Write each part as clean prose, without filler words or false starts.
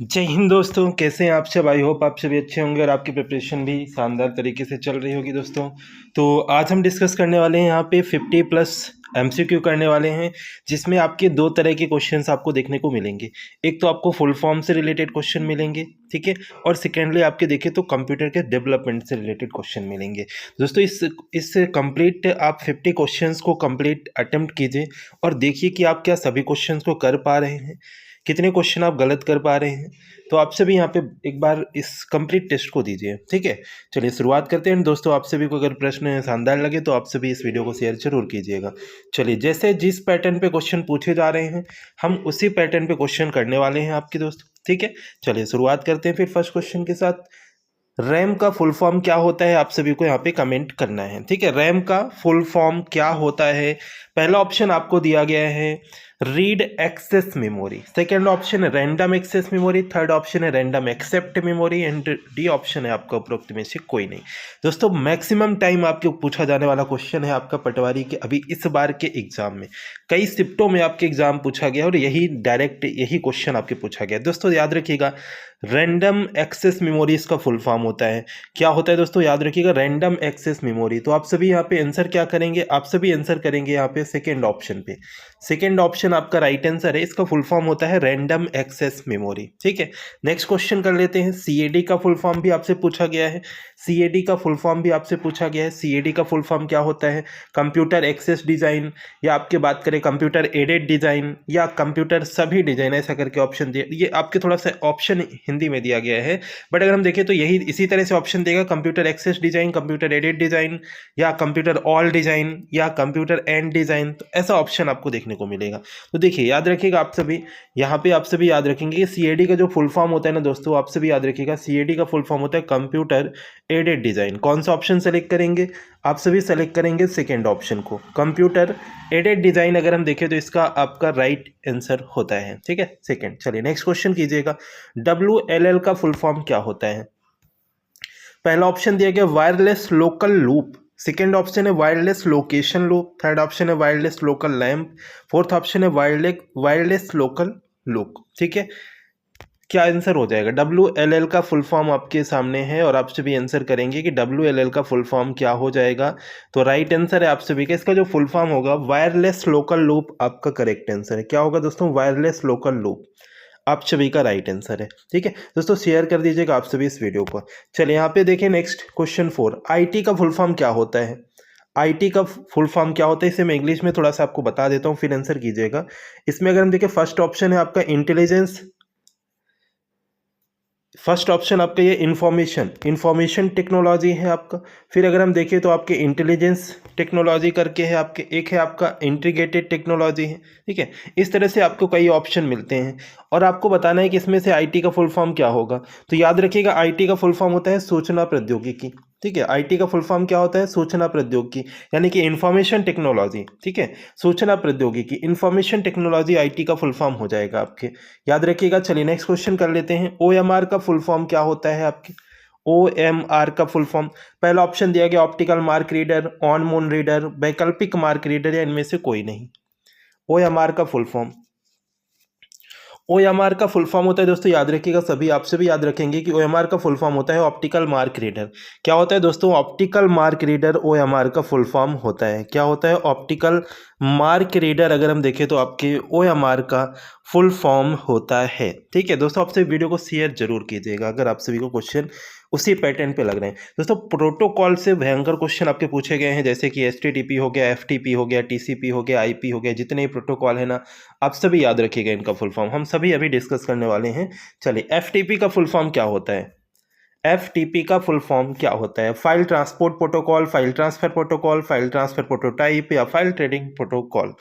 जय हिंद दोस्तों, कैसे हैं आप सब। आई होप आप सभी अच्छे होंगे और आपकी प्रिपरेशन भी शानदार तरीके से चल रही होगी दोस्तों। तो आज हम डिस्कस करने वाले हैं यहाँ पे 50 प्लस एमसीक्यू करने वाले हैं, जिसमें आपके दो तरह के क्वेश्चंस आपको देखने को मिलेंगे। एक तो आपको फुल फॉर्म से रिलेटेड क्वेश्चन मिलेंगे, ठीक है, और सेकेंडली आपके देखें तो कंप्यूटर के डेवलपमेंट से रिलेटेड क्वेश्चन मिलेंगे। दोस्तों इस कंप्लीट आप 50 क्वेश्चंस को कंप्लीट अटेम्प्ट कीजिए और देखिए कि आप क्या सभी क्वेश्चंस को कर पा रहे हैं, कितने क्वेश्चन आप गलत कर पा रहे हैं। तो आपसे भी यहाँ पे एक बार इस कंप्लीट टेस्ट को दीजिए, ठीक है। चलिए शुरुआत करते हैं दोस्तों। आपसे भी कोई अगर प्रश्न शानदार लगे तो आपसे भी इस वीडियो को शेयर जरूर कीजिएगा। चलिए, जैसे जिस पैटर्न पे क्वेश्चन पूछे जा रहे हैं हम उसी पैटर्न पे क्वेश्चन करने वाले हैं आपके दोस्त, ठीक है। चलिए शुरुआत करते हैं फिर फर्स्ट क्वेश्चन के साथ। रैम का फुल फॉर्म क्या होता है, आप सभी को यहाँ पे कमेंट करना है, ठीक है। रैम का फुल फॉर्म क्या होता है। पहला ऑप्शन आपको दिया गया है read access memory, second option है random access memory, third option है random except memory and D option है आपका उपरोक्त में से कोई नहीं। दोस्तों मैक्सिमम टाइम आपके पूछा जाने वाला क्वेश्चन है आपका पटवारी के अभी इस बार के एग्जाम में। कई शिफ्टों में आपके एग्जाम पूछा गया और यही डायरेक्ट यही क्वेश्चन आपके पूछा गया। दोस्तों याद रखिएगा, रैंडम एक्सेस मेमोरी इसका फुल फॉर्म होता है। क्या होता है दोस्तों, याद रखिएगा, रैंडम एक्सेस मेमोरी। तो आप सभी यहाँ पे आंसर क्या करेंगे, आप सभी आंसर करेंगे यहाँ पे सेकेंड ऑप्शन पे। सेकेंड ऑप्शन आपका राइट आंसर है, इसका फुल फॉर्म होता है रैंडम एक्सेस मेमोरी, ठीक है। नेक्स्ट क्वेश्चन कर लेते हैं। सीएडी का फुल फॉर्म भी आपसे पूछा गया है, सीएडी का फुल फॉर्म भी आपसे पूछा गया है। सीएडी का फुल फॉर्म क्या होता है, कंप्यूटर एक्सेस डिजाइन, या आपके बात करें कंप्यूटर एडेड डिजाइन, या कंप्यूटर सभी डिजाइन, ऐसा करके ऑप्शन दिए। ये आपके थोड़ा सा ऑप्शन हिंदी में दिया गया है, बट अगर हम देखें तो यही इसी तरह से ऑप्शन देगा, computer access design, computer aided design, या कंप्यूटर ऑल डिजाइन, या कंप्यूटर एंड डिजाइन। तो ऐसा ऑप्शन आपको देखने को मिलेगा। तो देखिए याद रखिएगा आप सभी, यहाँ पे आप सभी याद रखेंगे कि सीएडी का जो फुल फॉर्म होता है ना दोस्तों, आप सभी याद रखिएगा सीएडी का फुल फॉर्म होता है कंप्यूटर एडेड डिजाइन। कौन सा ऑप्शन सेलेक्ट करेंगे, आप सभी सेलेक्ट करेंगे सेकेंड ऑप्शन को, कंप्यूटर एडेड डिजाइन। अगर हम देखें तो इसका आपका राइट आंसर होता है, ठीक है, सेकेंड। चलिए नेक्स्ट क्वेश्चन कीजिएगा। WLL का फुल फॉर्म क्या होता है। पहला ऑप्शन दिया गया wireless local loop, second option है wireless location loop, third option है wireless local lamp, fourth option है वायरलेस लोकल लूप, ठीक है। क्या आंसर हो जाएगा। WLL का फुल फॉर्म आपके सामने है और आप सभी आंसर करेंगे कि WLL का फुल फॉर्म क्या हो जाएगा। तो राइट आंसर है आप सभी का, इसका जो फुल फॉर्म होगा वायरलेस लोकल लूप आपका करेक्ट आंसर है। क्या होगा दोस्तों, वायरलेस लोकल लूप आप सभी का राइट आंसर है, ठीक है दोस्तों। शेयर कर दीजिएगा आप सभी इस वीडियो को। चलिए यहाँ पे देखें नेक्स्ट क्वेश्चन 4, आईटी का फुल फॉर्म क्या होता है। आईटी का फुल फॉर्म क्या होता है, इसे मैं इंग्लिश में थोड़ा सा आपको बता देता हूँ, फिर आंसर कीजिएगा। इसमें अगर हम देखें फर्स्ट ऑप्शन है आपका इंटेलिजेंस, फर्स्ट ऑप्शन आपका ये इंफॉर्मेशन टेक्नोलॉजी है आपका। फिर अगर हम देखें तो आपके इंटेलिजेंस टेक्नोलॉजी करके है आपके, एक है आपका इंटीग्रेटेड टेक्नोलॉजी है, ठीक है। इस तरह से आपको कई ऑप्शन मिलते हैं और आपको बताना है कि इसमें से आईटी का फुल फॉर्म क्या होगा। तो याद रखिएगा आईटी का फुल फॉर्म होता है सूचना प्रौद्योगिकी, ठीक है। आईटी का फुल फॉर्म क्या होता है, सूचना प्रौद्योगिकी, यानी कि इंफॉर्मेशन टेक्नोलॉजी, ठीक है। सूचना प्रौद्योगिकी इंफॉर्मेशन टेक्नोलॉजी आईटी का फुल फॉर्म हो जाएगा आपके, याद रखिएगा। चलिए नेक्स्ट क्वेश्चन कर लेते हैं। ओएमआर का फुल फॉर्म क्या होता है आपके। OMR का फुल फॉर्म, पहला ऑप्शन दिया गया optical mark reader, on moon reader, वैकल्पिक मार्क रीडर, या इनमें से कोई नहीं। OMR का फुल फॉर्म, OMR का फुल फॉर्म होता है दोस्तों, याद रखिएगा सभी, आपसे भी याद रखेंगे कि OMR का फुल फॉर्म होता है ऑप्टिकल मार्क रीडर। क्या होता है दोस्तों, ऑप्टिकल मार्क रीडर OMR का फुल फॉर्म होता है। क्या होता है, ऑप्टिकल मार्क रीडर अगर हम देखें तो आपके OMR का फुल फॉर्म होता है, ठीक है दोस्तों। आपसे वीडियो को शेयर जरूर कीजिएगा अगर आप सभी को क्वेश्चन उसी पैटर्न पे लग रहे हैं। दोस्तों प्रोटोकॉल से भयंकर क्वेश्चन आपके पूछे गए हैं, जैसे कि HTTP हो गया, FTP हो गया, TCP हो गया, IP हो गया, जितने भी प्रोटोकॉल है ना, आप सभी याद रखिएगा इनका फुल फॉर्म, हम सभी अभी डिस्कस करने वाले हैं। चलिए FTP का फुल फॉर्म क्या होता है। FTP का फुल फॉर्म क्या होता है, file transport protocol, file transfer protocol, file transfer prototype, या फाइल ट्रेडिंग प्रोटोकॉल।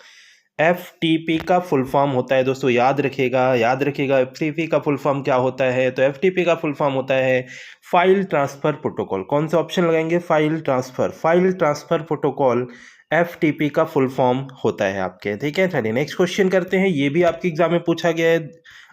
FTP का फुल फॉर्म होता है दोस्तों, याद रखिएगा FTP का फुल फॉर्म क्या होता है। तो FTP का फुल फॉर्म होता है फाइल ट्रांसफर प्रोटोकॉल। कौन सा ऑप्शन लगाएंगे, फाइल ट्रांसफर प्रोटोकॉल FTP का फुल फॉर्म होता है आपके, ठीक है। चलिए नेक्स्ट क्वेश्चन करते हैं, ये भी आपके एग्जाम में पूछा गया है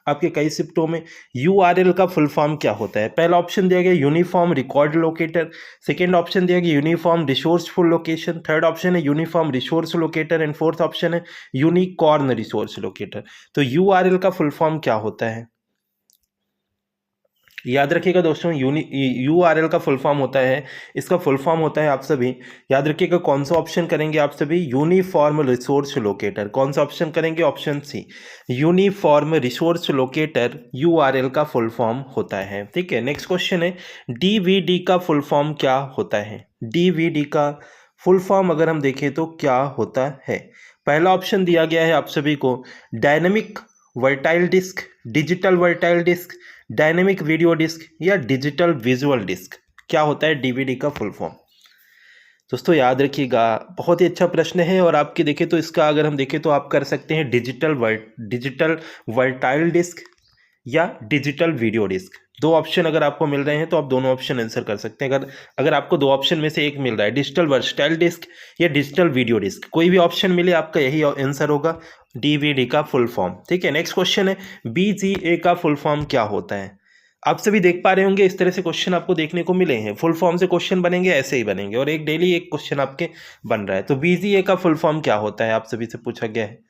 आपके कई शिफ्टों में। URL का फुल फॉर्म क्या होता है। पहला ऑप्शन दिया गया uniform record locator, second option दिया गया uniform resourceful location, third option है uniform resource locator, and fourth option है यूनिकॉर्न रिसोर्स लोकेटर। तो URL का फुल फॉर्म क्या होता है। याद रखिएगा दोस्तों, URL का फुल फॉर्म होता है, इसका फुल फॉर्म होता है, आप सभी याद रखिएगा। कौन सा ऑप्शन करेंगे आप सभी? Uniform resource locator. कौन सा ऑप्शन करेंगे? Option C, uniform resource locator URL का फुल फॉर्म होता है। ठीक है, नेक्स्ट क्वेश्चन है, DVD का फुल फॉर्म क्या होता है? DVD का फुल फॉर्म अगर हम देखें तो क्या होता है? पहला ऑप्शन दिया गया है आप सभी को, dynamic versatile disc, digital versatile disc, dynamic video disc या डिजिटल विजुअल डिस्क। क्या होता है डीवीडी का फुल फॉर्म? दोस्तों याद रखिएगा, बहुत ही अच्छा प्रश्न है। और आपके देखें तो इसका अगर हम देखें तो आप कर सकते हैं डिजिटल वर्टाइल डिस्क या डिजिटल वीडियो डिस्क। दो ऑप्शन अगर आपको मिल रहे हैं तो आप दोनों ऑप्शन आंसर कर सकते हैं। अगर आपको दो ऑप्शन में से एक मिल रहा है, डिजिटल वर्टाइल डिस्क या डिजिटल वीडियो डिस्क, कोई भी ऑप्शन मिले आपका यही आंसर होगा, डीवीडी का फुल फॉर्म। ठीक है, नेक्स्ट क्वेश्चन है, BGA का फुल फॉर्म क्या होता है? आप सभी देख पा रहे होंगे इस तरह से क्वेश्चन आपको देखने को मिले हैं, फुल फॉर्म से क्वेश्चन बनेंगे, ऐसे ही बनेंगे, और एक डेली एक क्वेश्चन आपके बन रहा है। तो BGA का फुल फॉर्म क्या होता है? आप सभी से पूछा गया है,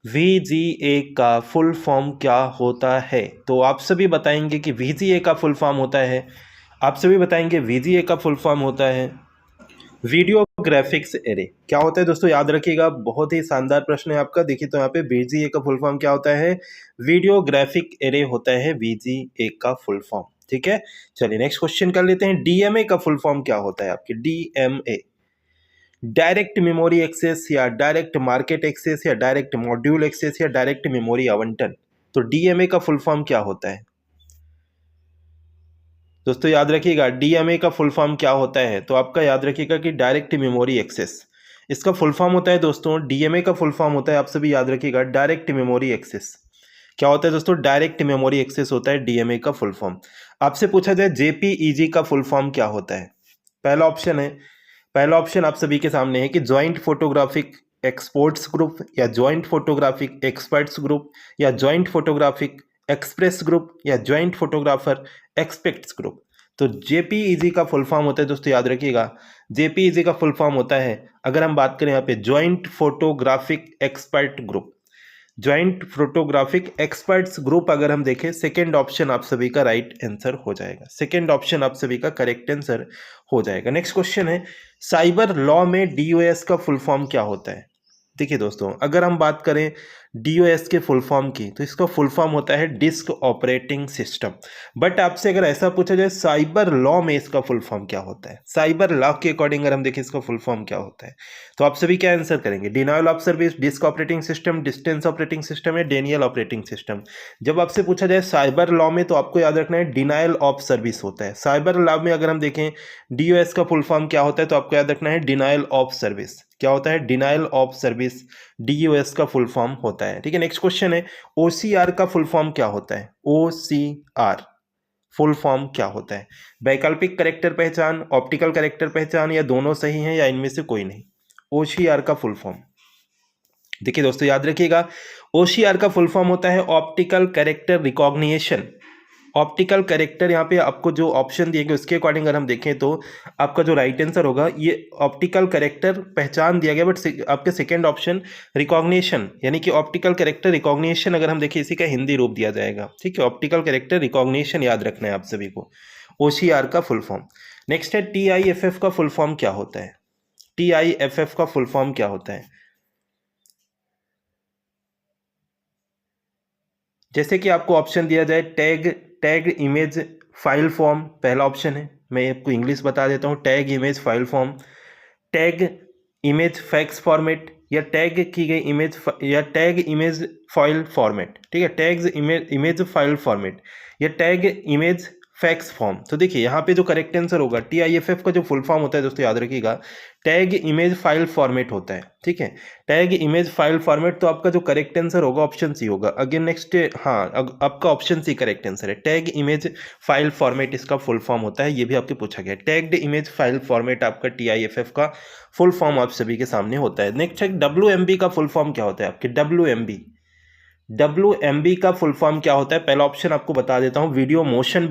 VGA का फुल फॉर्म क्या होता है? तो आप सभी बताएंगे कि VGA का फुल फॉर्म होता है, आप सभी बताएंगे VGA का फुल फॉर्म होता है वीडियो ग्राफिक्स एरे। क्या होता है दोस्तों? याद रखिएगा, बहुत ही शानदार प्रश्न है आपका। देखिए तो यहाँ पे VGA का फुल फॉर्म क्या होता है? वीडियो ग्राफिक एरे होता है VGA का फुल फॉर्म। ठीक है, चलिए नेक्स्ट क्वेश्चन कर लेते हैं, DMA का फुल फॉर्म क्या होता है आपके? DMA, डायरेक्ट मेमोरी एक्सेस या डायरेक्ट मार्केट एक्सेस या डायरेक्ट मॉड्यूल एक्सेस या डायरेक्ट मेमोरी आवंटन। तो DMA का फुल फॉर्म क्या होता है दोस्तों? याद रखिएगा, DMA का फुल फॉर्म क्या होता है? तो आपका याद रखिएगा कि डायरेक्ट मेमोरी एक्सेस, इसका फुल फॉर्म होता है दोस्तों। DMA का फुल फॉर्म होता है, आप सभी याद रखिएगा, डायरेक्ट मेमोरी एक्सेस। क्या होता है दोस्तों? डायरेक्ट मेमोरी एक्सेस होता है DMA का फुल फॉर्म। आपसे पूछा जाए JPEG का फुल फॉर्म क्या होता है? पहला ऑप्शन आप सभी के सामने है कि ज्वाइंट फोटोग्राफिक एक्सपर्ट्स ग्रुप या ज्वाइंट फोटोग्राफिक एक्सपर्ट्स ग्रुप या ज्वाइंट फोटोग्राफिक एक्सप्रेस ग्रुप या ज्वाइंट फोटोग्राफर एक्सपेक्ट्स ग्रुप। तो JPEG का फुल फॉर्म होता है दोस्तों, याद रखिएगा, JPEG का फुल फॉर्म होता है, अगर हम बात करें यहाँ पे, joint photographic expert group. Joint photographic experts group अगर हम देखें, सेकेंड ऑप्शन आप सभी का राइट आंसर हो जाएगा, सेकेंड ऑप्शन आप सभी का करेक्ट आंसर हो जाएगा। नेक्स्ट क्वेश्चन है, साइबर लॉ में DOS का फुल फॉर्म क्या होता है? देखिए दोस्तों, अगर हम बात करें DOS के फुल फॉर्म की, तो इसका फुल फॉर्म होता है डिस्क ऑपरेटिंग सिस्टम। बट आपसे अगर ऐसा पूछा जाए साइबर लॉ में इसका फुल फॉर्म क्या होता है, साइबर लॉ के अकॉर्डिंग अगर हम देखें इसका फुल फॉर्म क्या होता है, तो आप सभी क्या आंसर करेंगे? Denial of service, disk operating system, distance operating system या डेनियल ऑपरेटिंग सिस्टम। जब आपसे पूछा जाए साइबर लॉ में, तो आपको याद रखना है डिनायल ऑफ सर्विस होता है। साइबर लॉ में अगर हम देखें DOS का फुल फॉर्म क्या होता है, तो आपको याद रखना है डिनायल ऑफ सर्विस। क्या होता है? डिनायल ऑफ सर्विस DOS का फुल फॉर्म होता है। ठीक है, नेक्स्ट क्वेश्चन है, OCR का फुल फॉर्म क्या होता है? OCR फुल फॉर्म क्या होता है? वैकल्पिक कैरेक्टर पहचान, ऑप्टिकल कैरेक्टर पहचान, या दोनों सही हैं या इनमें से कोई नहीं? OCR का फुल फॉर्म देखिए दोस्तों, याद रखिएगा, OCR का फुल फॉर्म होता है optical character recognition. Optical character, यहाँ पे आपको जो ऑप्शन दिए गए उसके अकॉर्डिंग अगर हम देखें तो आपका जो राइट आंसर होगा, ये ऑप्टिकल कैरेक्टर पहचान दिया गया, बट आपके सेकंड ऑप्शन रिकॉग्निशन, यानी कि ऑप्टिकल कैरेक्टर रिकॉग्निशन अगर हम देखें, इसी का हिंदी रूप दिया जाएगा। ठीक है, ऑप्टिकल कैरेक्टर रिकॉग्निशन याद रखना है आप सभी को, OCR का फुल फॉर्म। नेक्स्ट है, TIFF का फुल फॉर्म क्या होता है? TIFF का फुल फॉर्म क्या होता है? जैसे कि आपको ऑप्शन दिया जाए, टैग इमेज फाइल फॉर्म पहला ऑप्शन है, मैं आपको इंग्लिश बता देता हूँ, tag image file form, tag image fax format, या टैग की गई इमेज, या टैग इमेज फाइल फॉर्मेट। ठीक है, टैग्स इमेज फाइल फॉर्मेट या टैग इमेज फैक्स फॉर्म। तो देखिए यहाँ पे जो करेक्ट आंसर होगा, TIFF का जो फुल फॉर्म होता है दोस्तों, याद रखिएगा, टैग इमेज फाइल फॉर्मेट होता है। ठीक है, टैग इमेज फाइल फॉर्मेट, तो आपका जो करेक्ट आंसर होगा ऑप्शन सी होगा। अगेन नेक्स्ट, हाँ, आपका ऑप्शन सी करेक्ट आंसर है, टैग इमेज फाइल फॉर्मेट इसका फुल फॉर्म होता है, ये भी आपके पूछा गया। टैग्ड इमेज फाइल फॉर्मेट आपका TIFF का फुल फॉर्म आप सभी के सामने होता है। नेक्स्ट है, WMB का फुल फॉर्म क्या होता है आपके? WMB का फुल फॉर्म क्या होता है? पहला ऑप्शन आपको बता देता हूँ, Windows motion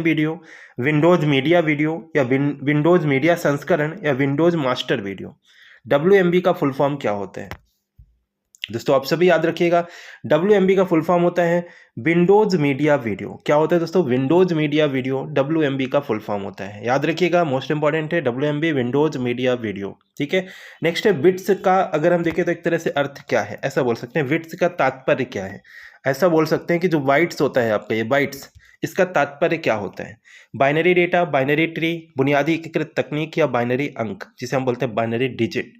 video, Windows media video, या विंडोज मीडिया संस्करण, या विंडोज मास्टर वीडियो। WMB का फुल फॉर्म क्या होता है? दोस्तों आप सभी याद रखिएगा, WMV का फुल फॉर्म होता है विंडोज मीडिया वीडियो। क्या होता है दोस्तों? विंडोज मीडिया वीडियो WMV का फुल फॉर्म होता है, याद रखिएगा, मोस्ट इंपॉर्टेंट है WMV, विंडोज मीडिया वीडियो। ठीक है। नेक्स्ट है बिट्स का, अगर हम देखें तो एक तरह से अर्थ क्या है, ऐसा बोल सकते हैं बिट्स का तात्पर्य क्या है, ऐसा बोल सकते हैं कि जो बाइट्स होता है आपका, ये बाइट्स, इसका तात्पर्य क्या होता है? बाइनरी डेटा, बाइनरी ट्री, बुनियादी एकीकृत तकनीक, या बाइनरी अंक, जिसे हम बोलते हैं बाइनरी डिजिट।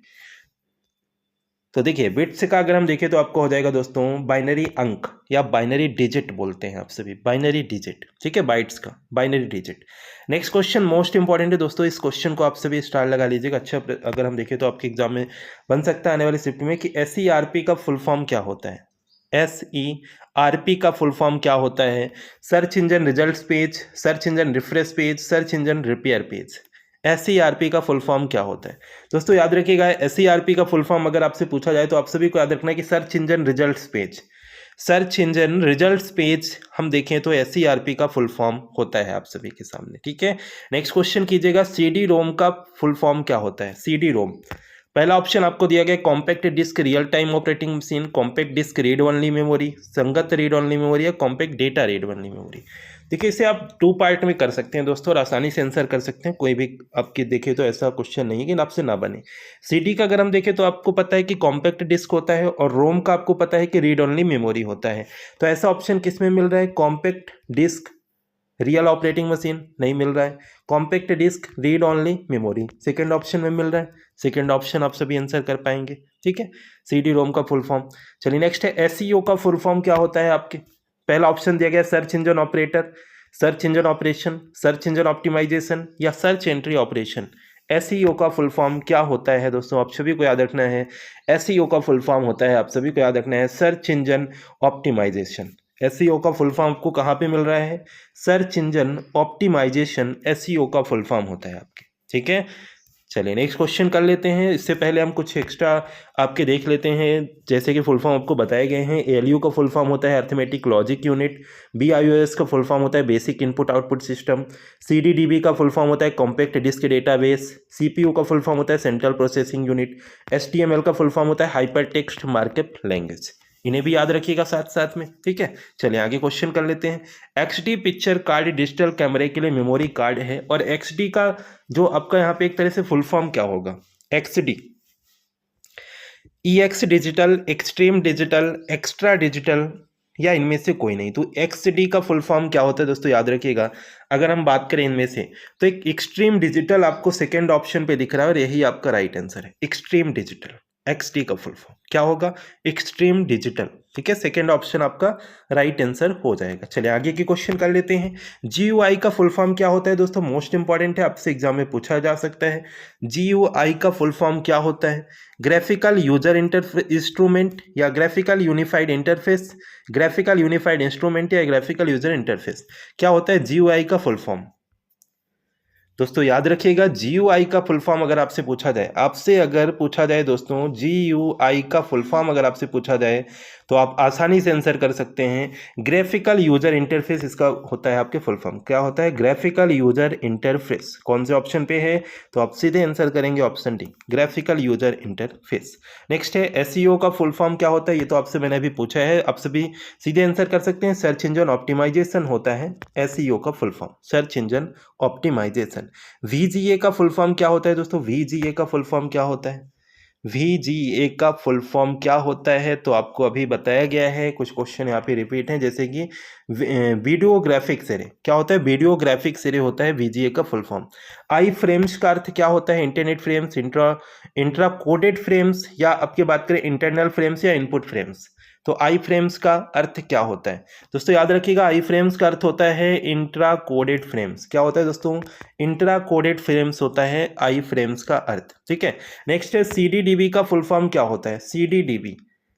तो देखिए बिट्स का अगर हम देखें तो आपको हो जाएगा दोस्तों बाइनरी अंक, या बाइनरी डिजिट बोलते हैं आप सभी, बाइनरी डिजिट। ठीक है, बाइट्स का binary digit. Next question most important है दोस्तों, इस क्वेश्चन को आप सभी स्टार लगा लीजिएगा। अच्छा, अगर हम देखें तो आपके एग्जाम में बन सकता है आने वाली शिफ्ट में कि SERP का फुल फॉर्म क्या होता है? SERP का फुल फॉर्म क्या होता है? Search engine results page, search engine refresh page, search engine repair page. SERP का फुल फॉर्म क्या होता है? दोस्तों याद रखिएगा, SERP का फुल फॉर्म अगर आपसे पूछा जाए तो आप सभी को याद रखना है कि search engine results page, search engine results page हम देखें तो SERP का फुल फॉर्म होता है आप सभी के सामने। ठीक है। नेक्स्ट क्वेश्चन कीजिएगा, CD-ROM का फुल फॉर्म क्या होता है? CD-ROM, पहला ऑप्शन आपको दिया गया compact disc real time operating machine, compact disc read only memory, संगत रीड ओनली मेमोरी, या compact data read only memory. देखिए इसे आप 2 पार्ट में कर सकते हैं दोस्तों, और आसानी से आंसर कर सकते हैं, कोई भी आपके देखे तो ऐसा क्वेश्चन नहीं है कि आपसे ना बने। CD का अगर हम देखें तो आपको पता है कि कॉम्पैक्ट डिस्क होता है, और रोम का आपको पता है कि रीड ओनली मेमोरी होता है। तो ऐसा ऑप्शन किस में मिल रहा है? Compact disc real operating machine नहीं मिल रहा है, compact disc read only memory second option में मिल रहा है। सेकंड ऑप्शन आप सभी आंसर कर पाएंगे। ठीक है, CD-ROM का फुल फॉर्म। चलिए नेक्स्ट है SEO का फुल फॉर्म क्या होता है आपके? पहला ऑप्शन दिया गया search engine operator, search engine operation, search engine optimization, या सर्च एंट्री ऑपरेशन। SEO का फुल फॉर्म क्या होता है दोस्तों? आप सभी को याद रखना है, SEO का फुल फॉर्म होता है, आप सभी को याद रखना है, सर्च इंजन ऑप्टिमाइजेशन। SEO का फुल फॉर्म आपको कहाँ पे मिल रहा है? सर्च इंजन ऑप्टिमाइजेशन SEO का फुल फॉर्म होता है आपके। ठीक है, चलिए नेक्स्ट क्वेश्चन कर लेते हैं। इससे पहले हम कुछ एक्स्ट्रा आपके देख लेते हैं, जैसे कि फुल फॉर्म आपको बताए गए हैं। ALU का फुल फॉर्म होता है अर्थमेटिक लॉजिक यूनिट, BIOS का फुल फॉर्म होता है basic input output system, CDDB का फुल फॉर्म होता है कॉम्पैक्ट डिस्क डेटाबेस, CPU का फुल फॉर्म होता है सेंट्रल प्रोसेसिंग यूनिट, HTML का फुल फॉर्म होता है हाइपर टेक्स्ट मार्कअप लैंग्वेज। इन्हें भी याद रखिएगा साथ साथ में। ठीक है, चलिए आगे क्वेश्चन कर लेते हैं। XD पिक्चर कार्ड डिजिटल कैमरे के लिए मेमोरी कार्ड है, और XD का जो आपका यहाँ पे एक तरह से फुल फॉर्म क्या होगा? XD, EX digital, extreme digital, extra digital, या इनमें से कोई नहीं। तो XD का फुल फॉर्म क्या होता है दोस्तों? याद रखिएगा, अगर हम बात करें इनमें से तो एक एक्सट्रीम डिजिटल आपको सेकेंड ऑप्शन पे दिख रहा है, और यही आपका राइट आंसर है, एक्सट्रीम डिजिटल। XD का फुल फॉर्म क्या होगा? Extreme digital. ठीक है, सेकेंड ऑप्शन आपका राइट आंसर हो जाएगा। चलिए आगे की क्वेश्चन कर लेते हैं। GUI का फुल फॉर्म क्या होता है दोस्तों? मोस्ट इंपॉर्टेंट है, आपसे एग्जाम में पूछा जा सकता है। GUI का फुल फॉर्म क्या होता है? ग्राफिकल यूजर इंस्ट्रूमेंट, या graphical unified interface, graphical unified instrument, या ग्राफिकल यूजर इंटरफेस। क्या होता है GUI का फुल फॉर्म? दोस्तों याद रखिएगा, GUI का फुल फॉर्म अगर आपसे पूछा जाए, आपसे अगर पूछा जाए दोस्तों GUI का फुल फॉर्म अगर आपसे पूछा जाए, तो आप आसानी से आंसर कर सकते हैं। ग्राफिकल यूजर इंटरफेस इसका होता है आपके फुल फॉर्म। क्या होता है? Graphical user interface. कौन से ऑप्शन पे है? तो आप सीधे आंसर करेंगे option D, graphical user interface. Next है SEO का फुल फॉर्म क्या होता है? ये तो आपसे मैंने अभी पूछा है, आप सभी सीधे आंसर कर सकते हैं। सर्च इंजन ऑप्टिमाइजेशन होता है SEO का full form, search engine optimization. VGA का फुल फॉर्म क्या होता है दोस्तों? VGA का फुल फॉर्म क्या होता है? VGA का फुल फॉर्म क्या होता है? तो आपको अभी बताया गया है, कुछ क्वेश्चन यहाँ पे रिपीट हैं, जैसे कि वीडियो ग्राफिक्स एरे। क्या होता है? वीडियो ग्राफिक्स एरे होता है VGA का फुल फॉर्म। आई फ्रेम्स का अर्थ क्या होता है? Internet frames, intra coded frames, या आपकी बात करें इंटरनल फ्रेम्स या इनपुट फ्रेम्स। तो आई फ्रेम्स का अर्थ क्या होता है दोस्तों? याद रखिएगा, आई फ्रेम्स का अर्थ होता है इंट्रा कोडेड फ्रेम्स। क्या होता है दोस्तों? इंट्रा कोडेड फ्रेम्स होता है आई फ्रेम्स का अर्थ। ठीक है, नेक्स्ट है CDDB का फुल फॉर्म क्या होता है? CDDB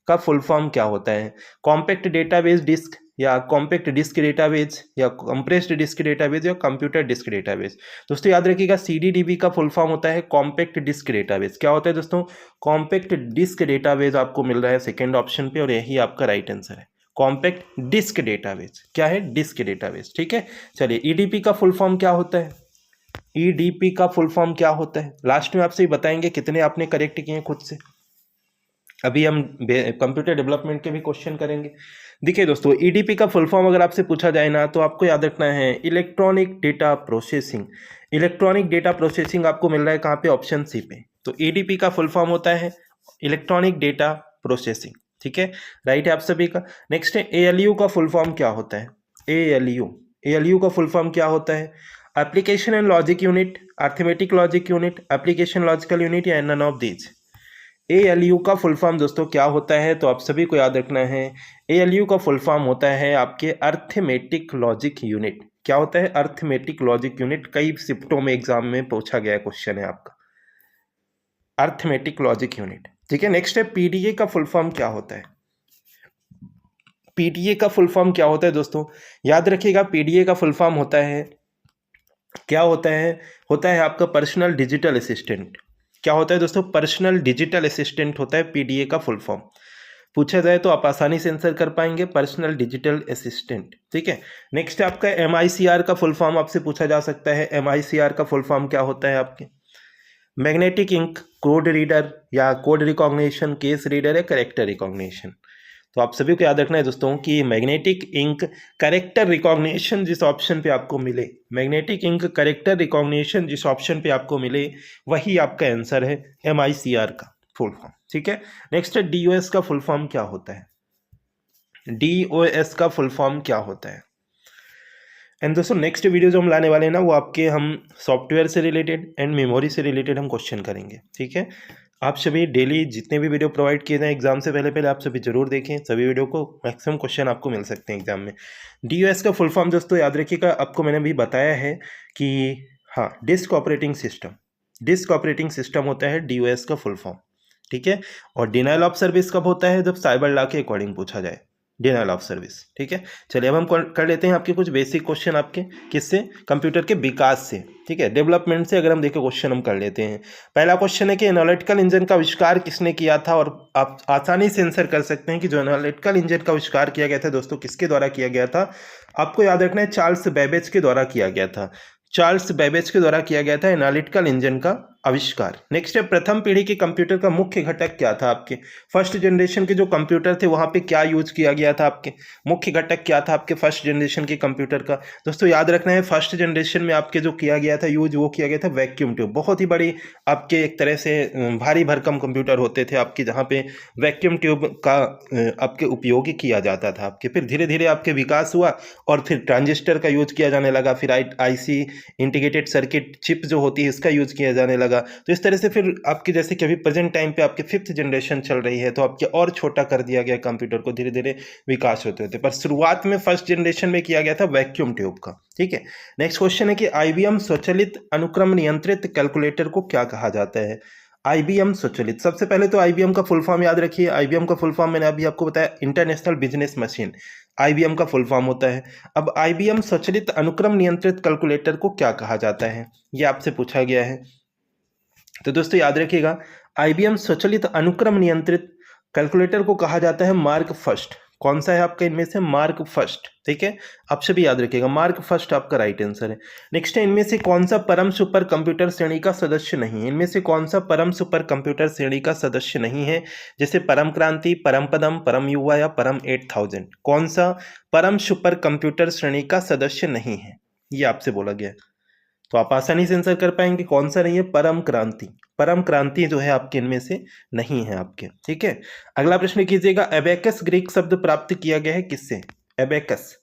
का फुल फॉर्म क्या होता है? कॉम्पैक्ट डेटाबेस डिस्क, या कॉम्पैक्ट डिस्क डेटाबेस, या कंप्रेस्ड डिस्क डेटाबेस, या कंप्यूटर डिस्क डेटाबेस। दोस्तों याद रखिएगा, CDDB का फुल फॉर्म होता है कॉम्पैक्ट डिस्क डेटाबेस। क्या होता है दोस्तों? कॉम्पैक्ट डिस्क डेटाबेस आपको मिल रहा है सेकेंड ऑप्शन पे, और यही आपका राइट आंसर है, कॉम्पैक्ट डिस्क डेटाबेस। क्या है? Disc database. ठीक है, चलिए EDP का फुल फॉर्म क्या होता है? EDP का फुल फॉर्म क्या होता है? लास्ट में आपसे बताएंगे कितने आपने करेक्ट किए खुद से। अभी हम कंप्यूटर डेवलपमेंट के भी क्वेश्चन करेंगे। देखिए दोस्तों, ईडीपी का फुल फॉर्म अगर आपसे पूछा जाए ना, तो आपको याद रखना है electronic data processing. Electronic data processing आपको मिल रहा है कहाँ पे? ऑप्शन सी पे। तो ईडीपी का फुल फॉर्म होता है इलेक्ट्रॉनिक डेटा प्रोसेसिंग। ठीक है, राइट है आप सभी का। नेक्स्ट है एएलयू का फुल फॉर्म क्या होता है? एएलयू का फुल फॉर्म क्या होता है? Application and logic unit, arithmetic logic unit, application logical unit, या नन ऑफ दीज। एएलयू का फुल फॉर्म दोस्तों क्या होता है? तो आप सभी को याद रखना है एएलयू का फुल फॉर्म होता है आपके अर्थमेटिक लॉजिक यूनिट। क्या होता है? Arithmetic logic unit. कई शिफ्टों में एग्जाम में पूछा गया क्वेश्चन है आपका, अर्थमेटिक लॉजिक यूनिट। ठीक है, नेक्स्ट है पीडीए का फुल फॉर्म क्या होता है? पीडीए का फुल फॉर्म क्या होता है दोस्तों? याद रखिएगा, पीडीए का फुल फॉर्म होता है, क्या होता है? होता है आपका पर्सनल डिजिटल असिस्टेंट। क्या होता है दोस्तों? पर्सनल डिजिटल असिस्टेंट होता है पीडीए का फुल फॉर्म। पूछा जाए तो आप आसानी से आंसर कर पाएंगे, पर्सनल डिजिटल असिस्टेंट। ठीक है, नेक्स्ट है आपका एमआईसीआर का फुल फॉर्म आपसे पूछा जा सकता है। एमआईसीआर का फुल फॉर्म क्या होता है आपके? मैग्नेटिक इंक कोड रीडर, या कोड रिकॉग्निशन, केस रीडर, या करेक्टर रिकॉग्निशन। तो आप सभी को याद रखना है दोस्तों कि मैग्नेटिक इंक करेक्टर रिकॉग्निशन जिस ऑप्शन पे आपको मिले, मैग्नेटिक इंक करेक्टर रिकॉग्निशन जिस ऑप्शन पे आपको मिले, वही आपका आंसर है एमआईसीआर का फुल फॉर्म। ठीक है, नेक्स्ट है डीओएस का फुल फॉर्म क्या होता है? डीओएस का फुल फॉर्म क्या होता है? एंड दोस्तों नेक्स्ट वीडियो जो हम लाने वाले हैं ना, वो आपके हम सॉफ्टवेयर से रिलेटेड एंड मेमोरी से रिलेटेड हम क्वेश्चन करेंगे। ठीक है, आप सभी डेली जितने भी वीडियो प्रोवाइड किए जाएं एग्जाम से पहले पहले आप सभी जरूर देखें, सभी वीडियो को, मैक्सिमम क्वेश्चन आपको मिल सकते हैं एग्जाम में। डीओएस का फुल फॉर्म दोस्तों याद रखिएगा, आपको मैंने भी बताया है कि हाँ, disk operating system. Disk operating system होता है डीओएस का फुल फॉर्म। ठीक है, और डिनाइल ऑफ सर्विस कब होता है? जब साइबर लॉ के अकॉर्डिंग पूछा जाए, डिनाइल ऑफ सर्विस। ठीक है, चलिए अब हम कर लेते हैं आपके कुछ बेसिक क्वेश्चन, आपके किससे? कंप्यूटर के विकास से। ठीक है, डेवलपमेंट से अगर हम देखें क्वेश्चन हम कर लेते हैं। पहला क्वेश्चन है कि एनालिटिकल इंजन का आविष्कार किसने किया था? और आप आसानी से आंसर कर सकते हैं कि जो एनालिटिकल इंजन का आविष्कार किया गया था दोस्तों, किसके द्वारा किया गया था? आपको याद रखना है चार्ल्स बेबेज के द्वारा किया गया था। चार्ल्स बेबेज के द्वारा किया गया था एनालिटिकल इंजन का आविष्कार। नेक्स्ट है प्रथम पीढ़ी के कंप्यूटर का मुख्य घटक क्या था? आपके फर्स्ट जनरेशन के जो कंप्यूटर थे वहां पे क्या यूज किया गया था? आपके मुख्य घटक क्या था आपके फर्स्ट जनरेशन के कंप्यूटर का? दोस्तों याद रखना है फर्स्ट जनरेशन में आपके जो किया गया था यूज, वो किया गया था वैक्यूम ट्यूब। बहुत ही बड़ी आपके एक तरह से भारी भरकम कंप्यूटर होते थे आपके, जहाँ पे वैक्यूम ट्यूब का आपके उपयोग किया जाता था आपके। फिर धीरे धीरे आपके विकास हुआ और फिर ट्रांजिस्टर का यूज किया जाने लगा, फिर आईसी इंटीग्रेटेड सर्किट चिप जो होती है इसका यूज किया जाने लगा। तो इस तरह से फिर आपके जैसे कि अभी प्रेजेंट टाइम पे आपके 5th जनरेशन चल रही है, तो आपके और छोटा कर दिया गया कंप्यूटर को, धीरे धीरे विकास होते होते। पर शुरुआत में फर्स्ट जनरेशन में किया गया था वैक्यूम ट्यूब का। ठीक है, नेक्स्ट क्वेश्चन है कि आईबीएम स्वचालित अनुक्रम नियंत्रित कैलकुलेटर को क्या कहा जाता है? आईबीएम स्वचालित, सबसे पहले तो आईबीएम का फुल फॉर्म याद रखिए। आईबीएम का फुल फॉर्म मैंने अभी आपको बताया, इंटरनेशनल बिजनेस मशीन आईबीएम का फुल फॉर्म होता है। अब आईबीएम स्वचालित अनुक्रम नियंत्रित कैलकुलेटर को क्या कहा जाता है, ये आपसे पूछा गया है। तो दोस्तों याद रखिएगा, आईबीएम स्वचालित अनुक्रम नियंत्रित कैलकुलेटर को कहा जाता है मार्क फर्स्ट। कौन सा है आपका इनमें से? Mark first. ठीक है, आप सभी याद रखिएगा, मार्क फर्स्ट आपका राइट आंसर है। नेक्स्ट है, इनमें से कौन सा परम सुपर कंप्यूटर श्रेणी का सदस्य नहीं है? इनमें से कौन सा परम सुपर कंप्यूटर श्रेणी का सदस्य नहीं है? जैसे परम क्रांति, परम पदम, परम युवा, या परम 8000। कौन सा परम सुपर कंप्यूटर श्रेणी का सदस्य नहीं है, ये आपसे बोला गया है। तो आप आसानी से आंसर कर पाएंगे कौन सा नहीं है? परम क्रांति। परम क्रांति जो है आपके इनमें से नहीं है आपके। ठीक है, अगला प्रश्न कीजिएगा, एबेकस ग्रीक शब्द प्राप्त किया गया है किससे? एबेकस,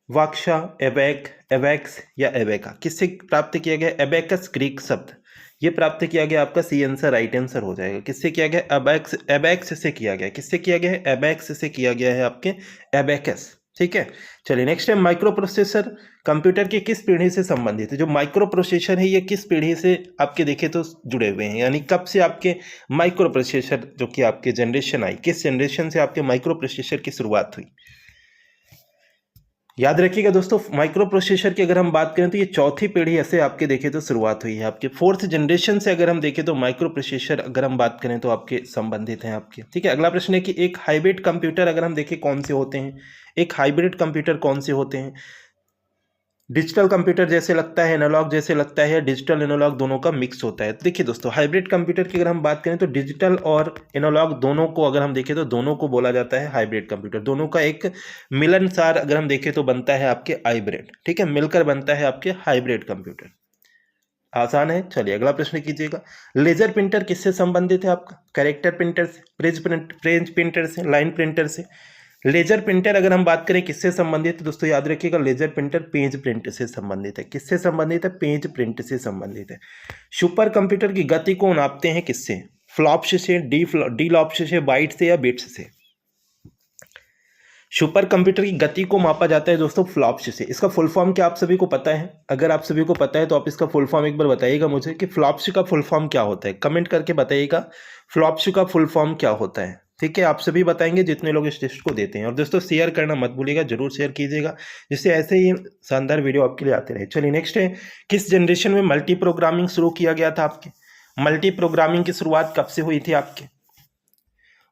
वाक्शा, एबेक, एबेक्स, या एबेका, किससे प्राप्त किया गया? एबेकस ग्रीक शब्द ये प्राप्त किया गया आपका सी आंसर राइट आंसर हो जाएगा। किससे किया गया? एबेक्स, एबेक्स से किया गया। किससे किया गया है? एबेक्स से किया गया है आपके, एबेकस। ठीक है, चलिए नेक्स्ट है, माइक्रो प्रोसेसर कंप्यूटर की किस पीढ़ी से संबंधित है? जो माइक्रो प्रोसेसर है ये किस पीढ़ी से आपके देखे तो जुड़े हुए हैं, यानी कब से आपके माइक्रो प्रोसेसर जो कि आपके जनरेशन आई, किस जनरेशन से आपके माइक्रो प्रोसेसर की शुरुआत हुई? याद रखिएगा दोस्तों, माइक्रो प्रोसेसर की अगर हम बात करें तो ये चौथी पीढ़ी ऐसे आपके देखें तो शुरुआत हुई है आपके। 4th जनरेशन से अगर हम देखें तो माइक्रो प्रोसेसर अगर हम बात करें तो आपके संबंधित हैं आपके। ठीक है, अगला प्रश्न है कि एक हाइब्रिड कंप्यूटर अगर हम देखें कौन से होते हैं? एक हाइब्रिड कंप्यूटर कौन से होते हैं? डिजिटल कंप्यूटर जैसे लगता है, एनालॉग जैसे लगता है, डिजिटल एनालॉग दोनों का मिक्स होता है। देखिए दोस्तों, हाइब्रिड कंप्यूटर की अगर हम बात करें तो डिजिटल और एनालॉग दोनों को अगर हम देखें तो दोनों को बोला जाता है हाइब्रिड कंप्यूटर। दोनों का एक मिलनसार अगर हम देखें तो बनता है आपके हाइब्रिड, ठीक है, मिलकर बनता है आपके हाइब्रिड कंप्यूटर। आसान है। चलिए अगला प्रश्न कीजिएगा। लेजर प्रिंटर किससे संबंधित है आपका? कैरेक्टर प्रिंटर से, पेज प्रिंटर से, लाइन प्रिंटर से। लेजर प्रिंटर अगर हम बात करें किससे संबंधित है दोस्तों, याद रखिएगा, लेजर प्रिंटर पेज प्रिंट से संबंधित है। किससे संबंधित है? पेज प्रिंट से संबंधित है। सुपर कंप्यूटर की गति को नापते हैं किससे? फ्लॉप्स से, डी लॉप्स से, बाइट से या बिट्स से? सुपर कंप्यूटर की गति को मापा जाता है दोस्तों फ्लॉप्स से। इसका फुल फॉर्म क्या आप सभी को पता है? अगर आप सभी को पता है तो आप इसका फुल फॉर्म एक बार बताइएगा मुझे कि फ्लॉप्स का फुल फॉर्म क्या होता है। कमेंट करके बताइएगा फ्लॉप्स का फुल फॉर्म क्या होता है। ठीक है, आप सभी बताएंगे जितने लोग इस टेस्ट को देते हैं। और दोस्तों शेयर करना मत भूलिएगा, जरूर शेयर कीजिएगा, जिससे ऐसे ही शानदार वीडियो आपके लिए आते रहे। चलिए नेक्स्ट है, किस जनरेशन में मल्टी प्रोग्रामिंग शुरू किया गया था आपके? मल्टी प्रोग्रामिंग की शुरुआत कब से हुई थी आपके?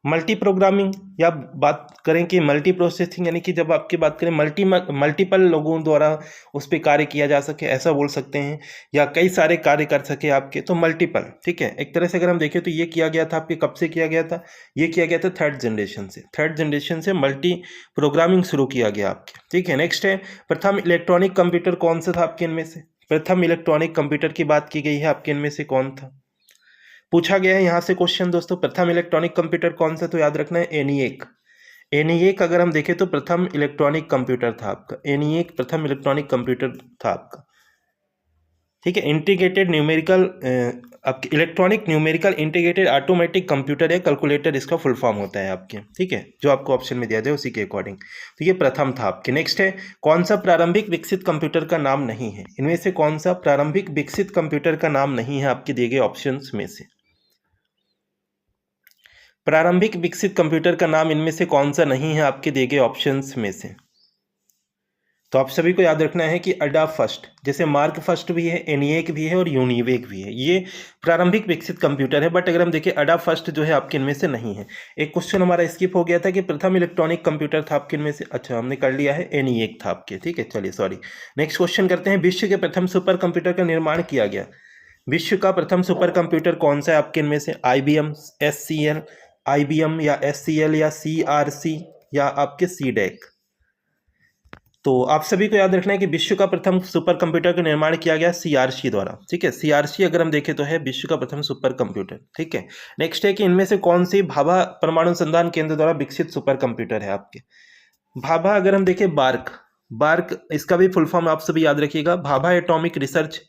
मल्टी प्रोग्रामिंग या बात करें कि मल्टी प्रोसेसिंग, यानी कि जब आपकी बात करें मल्टीपल लोगों द्वारा उस पर कार्य किया जा सके, ऐसा बोल सकते हैं, या कई सारे कार्य कर सके आपके, तो मल्टीपल। ठीक है, एक तरह से अगर हम देखें तो ये किया गया था आपके, कब से किया गया था? ये किया गया था थर्ड जनरेशन से। थर्ड जनरेशन से मल्टी प्रोग्रामिंग शुरू किया गया आपके। ठीक है, नेक्स्ट है, प्रथम इलेक्ट्रॉनिक कंप्यूटर कौन सा था आपके इनमें से? प्रथम इलेक्ट्रॉनिक कंप्यूटर की बात की गई है आपके, इनमें से कौन था? पूछा गया है यहां से क्वेश्चन दोस्तों, प्रथम इलेक्ट्रॉनिक कंप्यूटर कौन सा? तो याद रखना है एनिएक। एनिएक अगर हम देखें तो प्रथम इलेक्ट्रॉनिक कंप्यूटर था आपका। एनिएक प्रथम इलेक्ट्रॉनिक कंप्यूटर था आपका। ठीक है, इंटीग्रेटेड न्यूमेरिकल आपके electronic numerical integrated automatic computer या कैलकुलेटर इसका फुल फॉर्म होता है आपके। ठीक है, जो आपको ऑप्शन में दिया जाए उसी के अकॉर्डिंग। तो ये प्रथम था आपके। नेक्स्ट है, कौन सा प्रारंभिक विकसित कंप्यूटर का नाम नहीं है? इनमें से कौन सा प्रारंभिक विकसित कंप्यूटर का नाम नहीं है आपके दिए गए ऑप्शंस में से? प्रारंभिक विकसित कंप्यूटर का नाम इनमें से कौन सा नहीं है आपके दिए गए ऑप्शंस में से? तो आप सभी को याद रखना है कि अडा फर्स्ट, जैसे मार्क फर्स्ट भी है, एनिएक भी है और यूनिवेक भी है, ये प्रारंभिक विकसित कंप्यूटर है। बट अगर हम देखें अडा फर्स्ट जो है आपके इनमें से नहीं है। एक क्वेश्चन हमारा स्किप हो गया था कि प्रथम इलेक्ट्रॉनिक कंप्यूटर था आपके इनमें से, अच्छा हमने कर लिया है, एनिएक था आपके। ठीक है, चलिए सॉरी। नेक्स्ट क्वेश्चन करते हैं, विश्व के प्रथम सुपर कंप्यूटर का निर्माण किया गया। विश्व का प्रथम सुपर कंप्यूटर कौन सा है आपके इनमें से? IBM, SCL, IBM या SCL या CRC या आपके CDEC? तो आप सभी को याद रखना है कि विश्व का प्रथम सुपर कंप्यूटर का निर्माण किया गया CRC द्वारा। ठीक है, CRC अगर हम देखें तो है विश्व का प्रथम सुपर कंप्यूटर। ठीक है, नेक्स्ट है कि इनमें से कौन सी भाभा परमाणु अनुसंधान केंद्र द्वारा विकसित सुपर कंप्यूटर है आपके? भाभा अगर हम देखें, बार्क इसका भी फुल फॉर्म आप सभी याद रखिएगा, भाभा एटॉमिक रिसर्च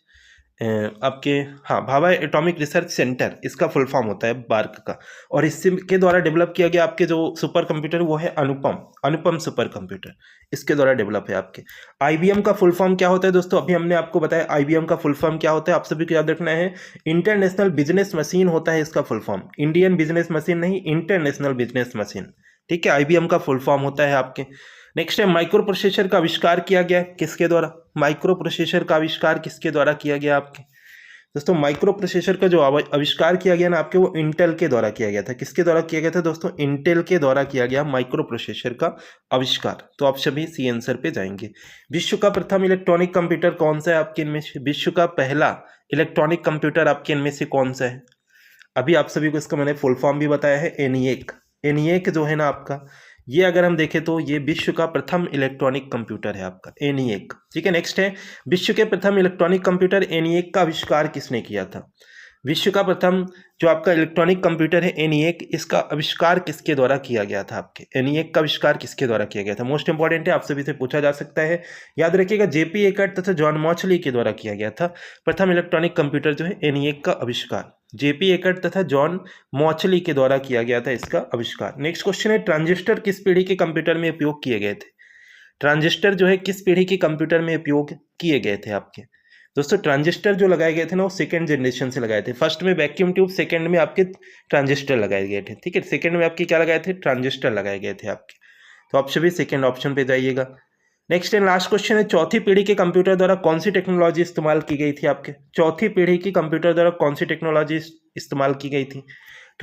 आपके, हाँ, भाभा एटॉमिक रिसर्च सेंटर इसका फुल फॉर्म होता है बार्क का। और इससे के द्वारा डेवलप किया गया आपके जो सुपर कंप्यूटर वो है अनुपम सुपर कंप्यूटर, इसके द्वारा डेवलप है आपके। IBM का फुल फॉर्म क्या होता है दोस्तों? अभी हमने आपको बताया IBM का फुल फॉर्म क्या होता है, आप सभी को याद रखना है, इंटरनेशनल बिजनेस मशीन होता है इसका full form. Indian business machine नहीं, इंटरनेशनल बिजनेस मशीन। ठीक है, IBM का फुल फॉर्म होता है आपके। नेक्स्ट है, माइक्रो प्रोसेसर का आविष्कार किया गया किसके द्वारा? माइक्रो प्रोसेसर का आविष्कार किसके द्वारा किया गया आपके? दोस्तों माइक्रो प्रोसेसर का जो आविष्कार किया गया ना आपके, वो इंटेल के द्वारा किया गया था। किसके द्वारा किया गया था दोस्तों? इंटेल के द्वारा किया गया माइक्रो प्रोसेसर का आविष्कार। तो आप सभी सी आंसर पे जाएंगे। विश्व का प्रथम इलेक्ट्रॉनिक कंप्यूटर कौन सा है आपके इनमें से? विश्व का पहला इलेक्ट्रॉनिक कंप्यूटर आपके इनमें से कौन सा है? अभी आप सभी को इसका मैंने फुल फॉर्म भी बताया है, एनिएक। एनिएक जो है ना आपका, ये अगर हम देखें तो ये विश्व का प्रथम इलेक्ट्रॉनिक कंप्यूटर है आपका, एनिएक। ठीक है, नेक्स्ट है, विश्व के प्रथम इलेक्ट्रॉनिक कंप्यूटर एनिएक का आविष्कार किसने किया था? विश्व का प्रथम जो आपका इलेक्ट्रॉनिक कंप्यूटर है एनिएक, इसका आविष्कार किसके द्वारा किया गया था आपके? एनिएक का आविष्कार किसके द्वारा किया गया था? मोस्ट इंपॉर्टेंट है, आप सभी से पूछा जा सकता है, याद रखिएगा, JP एकर्ट तथा जॉन मॉचली के द्वारा किया गया था प्रथम इलेक्ट्रॉनिक कंप्यूटर जो है एनिएक का आविष्कार। JP एकर्ट तथा जॉन मॉचली के द्वारा किया गया था इसका आविष्कार। नेक्स्ट क्वेश्चन है, ट्रांजिस्टर किस पीढ़ी के कंप्यूटर में उपयोग किए गए थे? ट्रांजिस्टर जो है किस पीढ़ी के कंप्यूटर में उपयोग किए गए थे आपके? दोस्तों ट्रांजिस्टर जो लगाए गए थे ना, वो सेकंड जनरेशन से लगाए थे। फर्स्ट में वैक्यूम ट्यूब, सेकंड में आपके ट्रांजिस्टर लगाए गए थे। ठीक है, सेकंड में आपके क्या लगाए थे? ट्रांजिस्टर लगाए गए थे आपके। तो आप सभी सेकंड ऑप्शन पे जाइएगा। नेक्स्ट एंड लास्ट क्वेश्चन है, चौथी पीढ़ी के कंप्यूटर द्वारा कौन सी टेक्नोलॉजी इस्तेमाल की गई थी आपके? चौथी पीढ़ी की कंप्यूटर द्वारा कौन सी टेक्नोलॉजी इस्तेमाल की गई थी?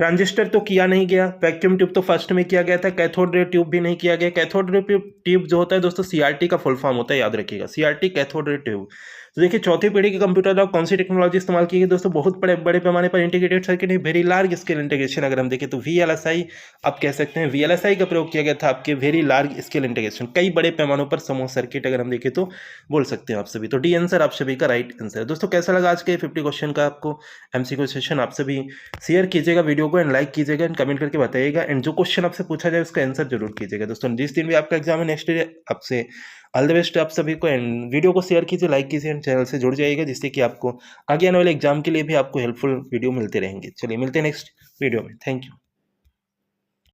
ट्रांजिस्टर तो किया नहीं गया, वैक्यूम ट्यूब तो फर्स्ट में किया गया था, कैथोड रे ट्यूब भी नहीं किया गया। कैथोड रे ट्यूब जो होता है दोस्तों सीआरटी का फुल फॉर्म होता है, याद रखिएगा, सीआरटी कैथोड रे ट्यूब। तो देखिए चौथी पीढ़ी के कंप्यूटर में कौन सी टेक्नोलॉजी इस्तेमाल की गई दोस्तों, बहुत बड़े बड़े पैमाने पर इंटीग्रेटेड सर्किट है, वेरी लार्ज स्केल इंटीग्रेशन। अगर हम देखें तो VLSI आप कह सकते हैं, VLSI का प्रयोग किया गया था आपके वेरी लार्ज स्केल इंटीग्रेशन, कई बड़े पैमानों पर समूह सर्किट अगर हम देखें तो बोल सकते हैं आप सभी। तो डी आंसर आप सभी का राइट आंसर है। दोस्तों कैसा लगा आज के 50 क्वेश्चन का आपको MCQ सेशन, आप सभी शेयर कीजिएगा वीडियो को एंड लाइक कीजिएगा एंड कमेंट करके बताइएगा, एंड जो क्वेश्चन आपसे पूछा जाए उसका आंसर जरूर कीजिएगा। दोस्तों जिस दिन भी आपका एग्जाम है नेक्स्ट डे, आपसे ऑल द बेस्ट आप सभी को, एंड वीडियो को शेयर कीजिए, लाइक कीजिए एंड चैनल से जुड़ जाइएगा, जिससे कि आपको आगे आने वाले एग्जाम के लिए भी आपको हेल्पफुल वीडियो मिलते रहेंगे। चलिए मिलते हैं नेक्स्ट वीडियो में, थैंक यू।